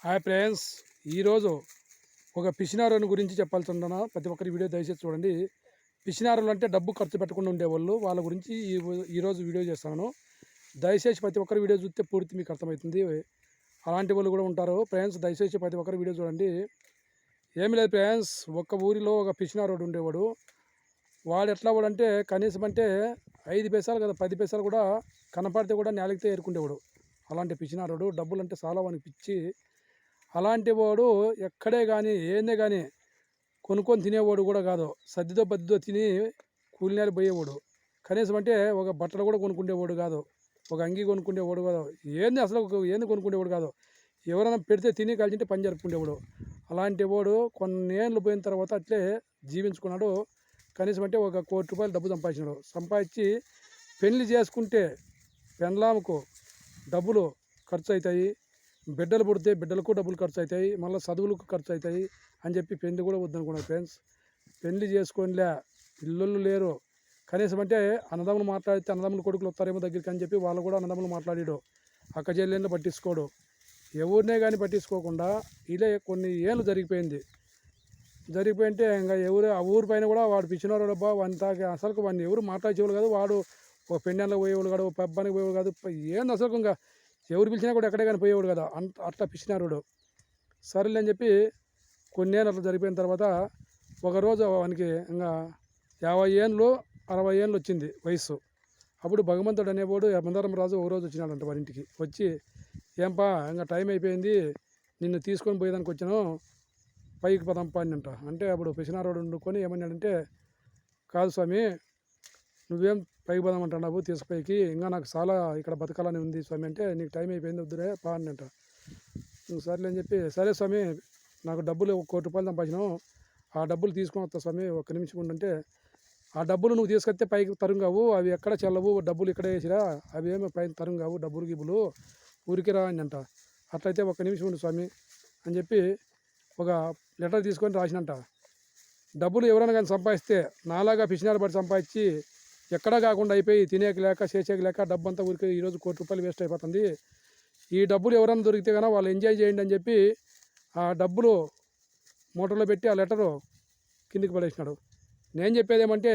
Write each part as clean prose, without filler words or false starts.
Hi friends, ఈరోజు ఒక పిసినారుని గురించి చెప్పాల్సిందన. ప్రతి ఒక్కరి వీడియో దయచేసి చూడండి. పిసినారులు అంటే డబ్బు ఖర్చు పెట్టకుండా ఉండేవాళ్ళు, వాళ్ళ గురించి ఈరోజు వీడియో చేస్తాను. దయచేసి ప్రతి ఒక్కరి వీడియో చూస్తే పూర్తి మీకు అర్థమవుతుంది. అలాంటి వాళ్ళు కూడా ఉంటారు ఫ్రెండ్స్. దయచేసి ప్రతి ఒక్కరి వీడియో చూడండి. ఏమి లేదు ఫ్రెండ్స్, ఒక్క ఊరిలో ఒక పిసినారుడు ఉండేవాడు. వాడు ఎట్లా వాడంటే కనీసం అంటే 5 పైసలు కదా 10 పైసలు కూడా కనపడితే కూడా నేలకితే ఏరుకుండేవాడు. అలాంటి పిసినారుడు, డబ్బులు అంటే చాలా వానికి పిచ్చి. అలాంటి వాడు ఎక్కడే కానీ ఏందే కానీ కొనుక్కొని తినేవాడు కూడా కాదు. సర్దితో బద్దితో తిని కూలినేలు పోయేవాడు. కనీసం అంటే ఒక బట్టలు కూడా కొనుక్కుండేవాడు కాదు, ఒక అంగి కొనుక్కుండేవాడు కాదు, ఏంది అసలు ఏంది కొనుక్కుండేవాడు కాదు. ఎవరైనా పెడితే తిని కలిసింటే పని జరుపుకుండేవాడు. అలాంటి వాడు కొన్నేళ్ళు పోయిన తర్వాత అట్లే జీవించుకున్నాడు. కనీసం అంటే ఒక ₹1,00,00,000 డబ్బు సంపాదించినాడు. సంపాదించి పెళ్లి చేసుకుంటే పెండ్లాముకు డబ్బులు ఖర్చు అవుతాయి, బిడ్డలు పుడితే బిడ్డలకు డబ్బులు ఖర్చు అవుతాయి, మళ్ళీ చదువులకు ఖర్చు అవుతాయి అని చెప్పి పెళ్లి కూడా వద్దనుకున్నాడు ఫ్రెండ్స్. పెళ్లి చేసుకోనిలే, పిల్లలు లేరు. కనీసం అంటే అన్నదమ్ములు మాట్లాడితే అన్నదమ్ములు కొడుకులు వస్తారేమో దగ్గరికి అని చెప్పి వాళ్ళు కూడా అన్నదమ్ములు మాట్లాడాడు. అక్క చెల్లెళ్ళు పట్టించుకోడు, ఎవరినే కానీ పట్టించుకోకుండా ఇలా కొన్ని ఏళ్ళు జరిగిపోయింటే ఇంకా ఆ ఊరి పైన కూడా వాడు పిచ్చినారు డబ్బా వాడిని అసలు వాడిని ఎవరు మాట్లాడేవాళ్ళు కాదు. వాడు ఒక పెండెంలకు పోయేవాడు కాదు, ఒక పబ్బానికి పోయేవాడు కాదు. ఏంది అసలు ఇంకా ఎవరు పిలిచినా కూడా ఎక్కడే కానీ పోయేవాడు కదా. అట్లా పిచ్చినారుడు. సరేలే అని చెప్పి కొన్నేళ్ళు అట్లా జరిగిపోయిన తర్వాత ఒకరోజు వానికి ఇంకా 50 ఏళ్ళు 60 ఏళ్ళు వచ్చింది వయసు. అప్పుడు భగవంతుడు అనేవాడు మందారం రాజు ఒకరోజు వచ్చినాడంట వారి ఇంటికి. వచ్చి ఏంపా ఇంకా టైం అయిపోయింది, నిన్ను తీసుకొని పోయేదానికి వచ్చాను, పైకి పదంపా అని అంట. అంటే అప్పుడు పిసినారోడు వండుకొని ఏమన్నాడంటే, కాదు స్వామి, నువ్వేం పైకి పోదామంటున్నావు తీసుకుపైకి, ఇంకా నాకు చాలా ఇక్కడ బతకాలని ఉంది స్వామి అంటే, నీకు టైం అయిపోయింది వద్దురే పా అని అంట. సరేలే అని చెప్పి, సరే స్వామి నాకు డబ్బులు ₹1,00,00,000 సంపాదించినావు, ఆ డబ్బులు తీసుకొని వస్తా స్వామి ఒక్క నిమిషం ఉండంటే, ఆ డబ్బులు నువ్వు తీసుకొస్తే పైకి తరుంగావు, అవి ఎక్కడ చెల్లవు, డబ్బులు ఇక్కడ వేసిరా, అవి ఏమో పైన తరుంగావు, డబ్బులు గిబ్బులు ఊరికి రా అని అంట. అట్లయితే ఒక్క నిమిషం ఉండు స్వామి అని చెప్పి ఒక లెటర్ తీసుకొని రాసినంట. డబ్బులు ఎవరైనా కానీ సంపాదిస్తే నాలాగా పిసినారు పడి సంపాదించి ఎక్కడా కాకుండా అయిపోయి తినేకి లేక చేసేకి లేక డబ్బంతా ఊరికి ఈరోజు ₹1,00,00,000 వేస్ట్ అయిపోతుంది. ఈ డబ్బులు ఎవరైనా దొరికితే కన్నా వాళ్ళు ఎంజాయ్ చేయండి అని చెప్పి ఆ డబ్బులు మూటలో పెట్టి ఆ లెటరు కిందికి పడేసినాడు. నేను చెప్పేది ఏమంటే,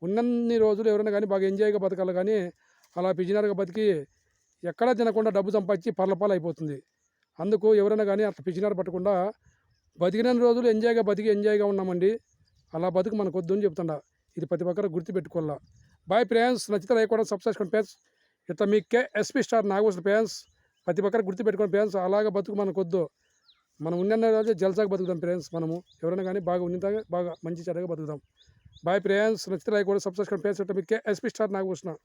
ఉన్నన్ని రోజులు ఎవరైనా కానీ బాగా ఎంజాయ్గా బతకాలి, కానీ అలా పిచ్చినారుగా బతికి ఎక్కడా తినకుండా డబ్బు సంపాదించి పర్లపాలు అయిపోతుంది. అందుకు ఎవరైనా కానీ అట్లా పిచ్చినారు పట్టకుండా బతికిన రోజులు ఎంజాయ్గా ఉన్నామండి. అలా బతుకు మనకు వద్దు అని చెప్తుండా. ఇది ప్రతి ఒక్కరు గుర్తుపెట్టుకోవాలా. బాయ్ ఫ్రెండ్స్, నచ్చితే లైక్ కూడా సబ్స్క్రైబ్ ఫ్రెండ్స్. ఇట్లా మీ KSP స్టార్ నాగభూషణం ఫ్రెండ్స్. ప్రతి ఒక్కరు గుర్తుపెట్టుకోండి ఫ్రెండ్స్. అలాగ బతుకు మనకు వద్దు. మనం ఉన్న రోజు జల్సాగా బతుకుదాం ఫ్రెండ్స్. మనము ఎవరైనా కానీ బాగా ఉన్నతాగా బాగా మంచి చెడ్డగా బతుకుదాం. బాయ్ ఫ్రెండ్స్, నచ్చితే లైక్ కూడా సబ్స్క్రైబ్ ఫ్రెండ్స్. ఇట్లా మీ KSP స్టార్ నాగభూషణం.